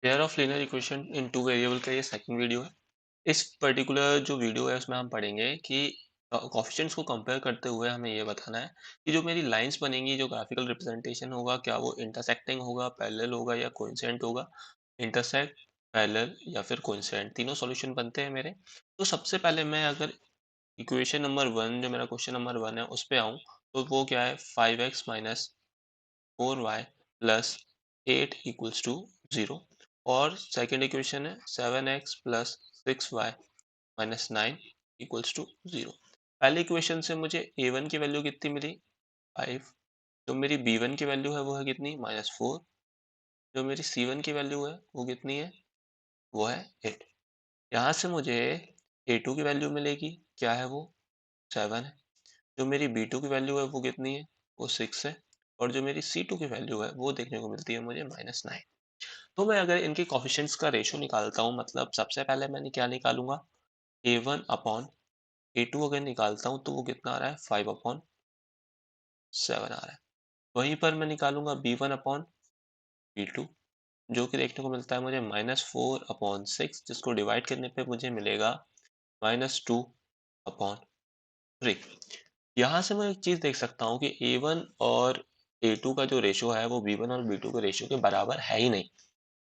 Pair of linear equation in two variable का ये second video है। इस पर्टिकुलर जो वीडियो है उसमें हम पढ़ेंगे कि कोएफिशिएंट्स को कंपेयर करते हुए हमें ये बताना है कि जो मेरी लाइंस बनेंगी, जो ग्राफिकल रिप्रेजेंटेशन होगा, क्या वो इंटरसेक्टिंग होगा, पैरेलल होगा या कोइंसिडेंट होगा। इंटरसेक्ट, पैरेलल या फिर कोइंसिडेंट, तीनों सॉल्यूशन बनते हैं मेरे। तो सबसे पहले मैं अगर इक्वेशन नंबर वन, जो मेरा क्वेश्चन नंबर वन है, उस पे आऊँ, तो वो क्या है, 5x minus 4y plus 8 equals to 0। और सेकेंड इक्वेशन है 7x plus 6y minus 9 equals to 0। पहले इक्वेशन से मुझे a1 की वैल्यू कितनी मिली, 5। जो मेरी b1 की वैल्यू है वो है कितनी, -4। जो मेरी c1 की वैल्यू है वो कितनी है, वो है 8। यहाँ से मुझे a2 की वैल्यू मिलेगी, क्या है वो, 7 है। जो मेरी b2 की वैल्यू है वो कितनी है, वो 6 है। और जो मेरी c2 की वैल्यू है वो देखने को मिलती है मुझे -9। तो मैं अगर इनके कोएफिशिएंट्स का रेशो निकालता हूँ, मतलब सबसे पहले मैं क्या निकालूंगा, a1 अपॉन a2 अगर निकालता हूँ तो वो कितना आ रहा है, 5 अपॉन 7 आ रहा है। वहीं पर मैं निकालूंगा b1 अपॉन b2, जो कि देखने को मिलता है मुझे -4 अपॉन 6, जिसको डिवाइड करने पे मुझे मिलेगा -2 अपॉन 3। यहाँ से मैं एक चीज देख सकता हूँ कि a1 और a2 का जो रेशो है वो b1 और b2 के रेशो के बराबर है ही नहीं।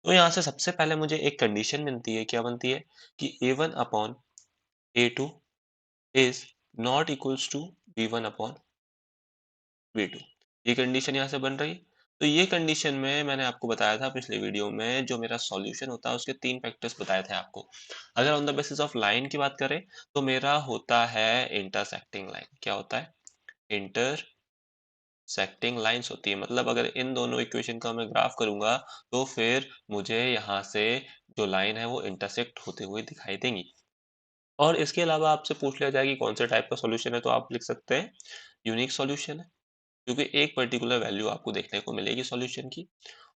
तो यहाँ से सबसे पहले मुझे एक कंडीशन बनती है, क्या बनती है, कि a1 upon a2 is not equals to b1 upon b2। ये कंडीशन यहाँ से बन रही है। तो ये कंडीशन में मैंने आपको बताया था पिछले वीडियो में, जो मेरा सॉल्यूशन होता है उसके तीन फैक्टर्स बताए थे आपको। अगर on the basis of line की बात करें तो मेरा होता है इंटरसेक्टिंग लाइन। क्या होता है, इंटरसेक्टिंग लाइंस होती है। मतलब अगर इन दोनों इक्वेशन का मैं ग्राफ करूंगा तो फिर मुझे यहाँ से जो लाइन है वो इंटरसेक्ट होते हुए दिखाई देंगी। और इसके अलावा आपसे पूछ लिया जाए कि कौन से टाइप का सॉल्यूशन है, तो आप लिख सकते हैं यूनिक सॉल्यूशन है, क्योंकि एक पर्टिकुलर वैल्यू आपको देखने को मिलेगी सॉल्यूशन की।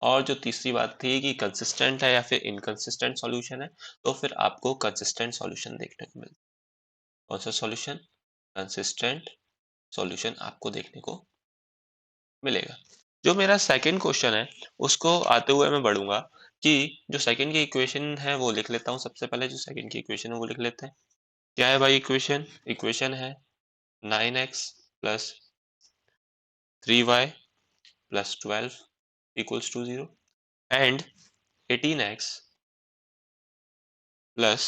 और जो तीसरी बात थी कि कंसिस्टेंट है या फिर इनकंसिस्टेंट सॉल्यूशन है, तो फिर आपको कंसिस्टेंट सॉल्यूशन देखने को मिलता है। कौन सा सॉल्यूशन, कंसिस्टेंट सॉल्यूशन आपको देखने को मिलेगा। जो मेरा सेकंड क्वेश्चन है उसको आते हुए मैं बढ़ूंगा कि जो सेकंड की इक्वेशन है वो लिख लेता हूँ। सबसे पहले जो सेकंड की इक्वेशन है वो लिख लेते हैं। क्या है भाई इक्वेशन, इक्वेशन है 9x plus 3y plus 12 equals to 0 and 18x plus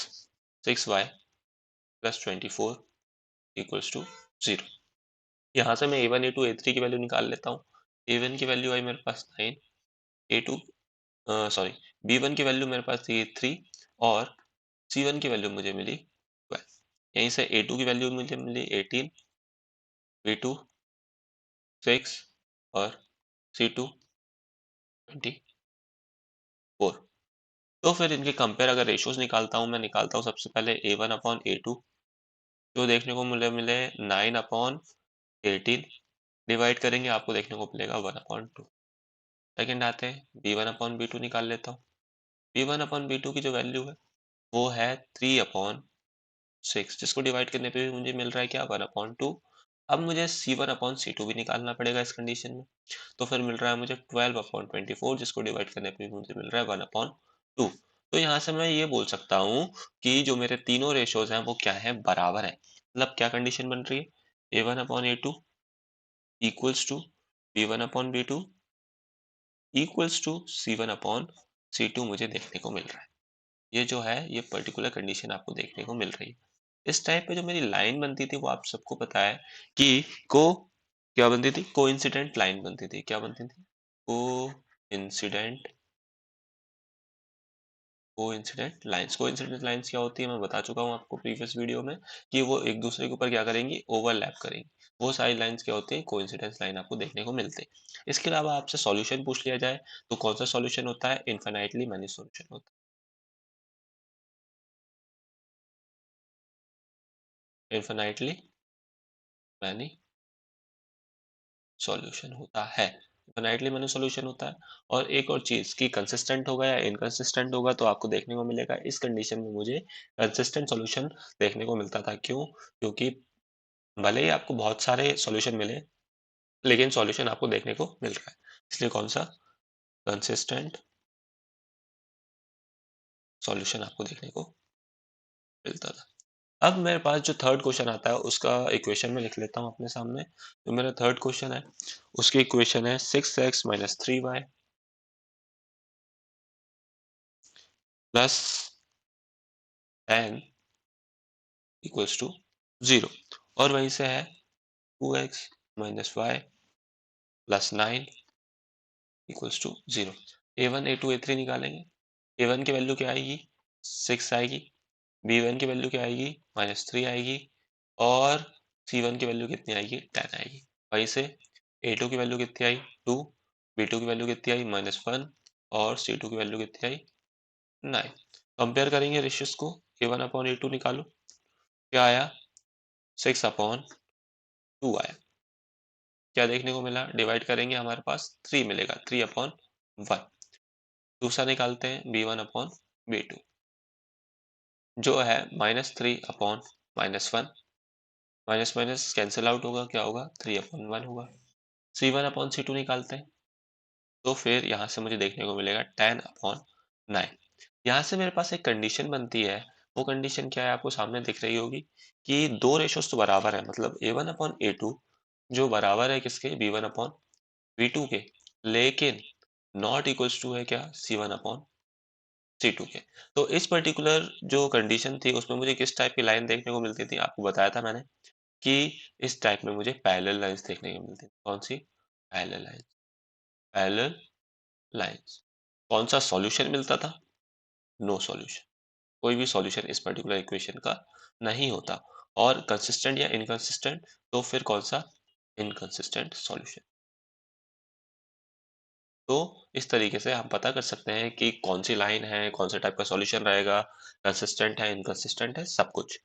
6y plus 24 equals to 0। यहाँ से मैं a1 a2 a3 की वैल्यू निकाल लेता हूँ। a1 की वैल्यू आई मेरे पास 9, a2 सॉरी b1 की वैल्यू मेरे पास थी 3 और c1 की वैल्यू मुझे मिली 12। यहीं से a2 की वैल्यू मुझे मिली 18, b2 6 और c2 24। तो फिर इनके कंपेयर अगर रेशियोज निकालता हूँ, मैं निकालता हूँ सबसे पहले a1 अपॉन a2, जो देखने को मिले मिले 9 अपॉन 18, डिवाइड करेंगे आपको देखने को मिलेगा 1 अपॉन 2। सेकेंड आते हैं b1 अपॉन b2 निकाल लेता हूँ। b1 अपॉन b2 की जो वैल्यू है वो है 3 अपॉन 6, जिसको डिवाइड करने पे भी मुझे मिल रहा है क्या, 1 अपॉन 2। अब मुझे c1 अपॉन c2 भी निकालना पड़ेगा इस कंडीशन में। तो फिर मिल रहा है मुझे 12 अपॉन 24, जिसको डिवाइड करने पे मुझे मिल रहा है 1 अपॉन 2। तो यहाँ से मैं ये बोल सकता हूँ कि जो मेरे तीनों रेशोज हैं वो क्या है, बराबर है। मतलब क्या कंडीशन बन रही है, a1 upon a2 equals to b1 upon b2 equals to c1 upon c2 मुझे देखने को मिल रहा है। ये जो है ये पर्टिकुलर कंडीशन आपको देखने को मिल रही है। इस टाइप पे जो मेरी लाइन बनती थी वो आप सबको पता है कि को क्या बनती थी, कोइंसिडेंट लाइन बनती थी। क्या बनती थी, कोइंसिडेंट, कोइंसिडेंट लाइंस क्या होती है मैं बता चुका हूँ आपको प्रीवियस वीडियो में, कि वो एक दूसरे के ऊपर क्या करेंगी, ओवरलैप करेंगी। वो सारी लाइंस क्या होती है, कोइंसिडेंस लाइन आपको देखने को मिलते हैं। इसके अलावा आपसे सॉल्यूशन पूछ लिया जाए तो कौन सा सॉल्यूशन होता है, इन्फिनाइटली मैनी सॉल्यूशन होता है। इन्फिनाइटली मैनी सॉल्यूशन होता है, इन्फिनाइटली मैनी सॉल्यूशन होता है। और एक और चीज कि कंसिस्टेंट होगा या इनकंसिस्टेंट होगा, तो आपको देखने को मिलेगा इस कंडीशन में मुझे कंसिस्टेंट सॉल्यूशन देखने को मिलता था। क्यों, क्योंकि भले ही आपको बहुत सारे सॉल्यूशन मिले, लेकिन सॉल्यूशन आपको देखने को मिल रहा है। इसलिए कौन सा, कंसिस्टेंट सॉल्यूशन आपको देखने को मिलता था। अब मेरे पास जो थर्ड क्वेश्चन आता है उसका इक्वेशन में लिख लेता हूँ अपने सामने। जो मेरा थर्ड क्वेश्चन है उसकी इक्वेशन है 6x minus 3y plus 10 equals to 0 और वहीं से है 2x minus y plus 9 equals to 0। a1 a2 a3 निकालेंगे। a1 की वैल्यू क्या आएगी 6 आएगी, b1 की वैल्यू क्या आएगी -3 आएगी और c1 की वैल्यू कितनी आएगी 10 आएगी। वहीं से a2 की वैल्यू कितनी आई 2, b2 की वैल्यू कितनी आई -1 और c2 की वैल्यू कितनी आई 9। कंपेयर करेंगे रेशियोज को, a1 अपॉन a2 निकालो, क्या आया 6 अपॉन 2 आया। क्या देखने को मिला, डिवाइड करेंगे हमारे पास 3 मिलेगा, 3 अपॉन 1। दूसरा निकालते हैं b1 अपॉन b2, जो है -3 upon -1, minus minus cancel out होगा, क्या होगा 3 अपॉन 1 होगा। c1 अपॉन c2 निकालते हैं, तो फिर यहाँ से मुझे देखने को मिलेगा 10 अपॉन 9। यहाँ से मेरे पास एक कंडीशन बनती है, वो कंडीशन क्या है आपको सामने दिख रही होगी कि दो रेशोस तो बराबर है, मतलब a1 अपॉन a2 जो बराबर है किसके b1 अपॉन b2 के, लेकिन नॉट इक्वल्स टू है क्या c1 अपॉन c2 के। तो इस पर्टिकुलर जो कंडीशन थी उसमें मुझे किस टाइप की लाइन देखने को मिलती थी, आपको बताया था मैंने कि इस टाइप में मुझे पैरेलल लाइंस देखने को मिलती थी। कौन सी पैरेलल लाइंस, पैरेलल लाइंस। कौन सा सॉल्यूशन मिलता था, नो सॉल्यूशन, कोई भी सॉल्यूशन इस पर्टिकुलर इक्वेशन का नहीं होता। और कंसिस्टेंट या इनकंसिस्टेंट, तो फिर कौन सा इनकंसिस्टेंट सॉल्यूशन। तो इस तरीके से आप पता कर सकते हैं कि कौन सी लाइन है, कौन से टाइप का सॉल्यूशन रहेगा, कंसिस्टेंट है, इनकंसिस्टेंट है, सब कुछ।